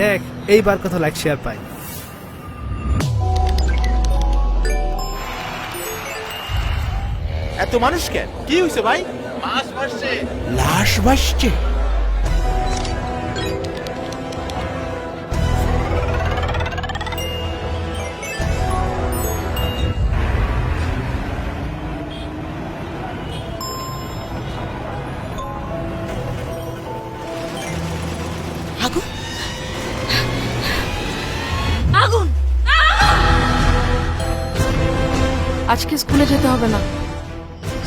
দেখ এইবার কত লাইক শেয়ার পাই। এত মানুষ কেন? কি হয়েছে ভাই? মাছ ভাসছে। লাশ ভাসছে। আগুন আগুন! আজকে স্কুলে যেতে হবে না।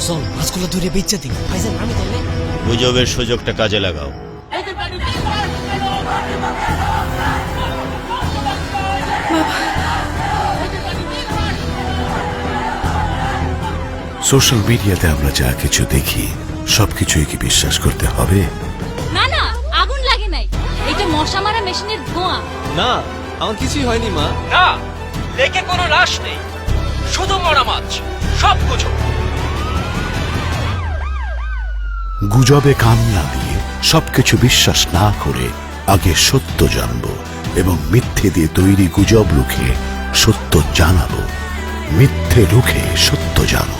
চল মাছগুলো ধরে বেচে দিই। ভাইজান আমি তাহলে গুজবের সুযোগটা কাজে লাগাও। সোশ্যাল মিডিয়াতে আমরা যা কিছু দেখি সবকিছুই কি বিশ্বাস করতে হবে? না না, আগুন লাগে নাই, এটা মশা মারা মেশিনের ধোঁয়া। না, আমার কিছুই হয়নি মা। না, লেকে কোনো লাশ নেই, শুধু মরা মাছ। সব গুজব। গুজবে কান না দিয়ে সবকিছু বিশ্বাস না করে আগে সত্য জানবো এবং মিথ্যে দিয়ে তৈরি গুজব রুখে সত্য জানাবো। মিথ্যে রুখে সত্য জানো।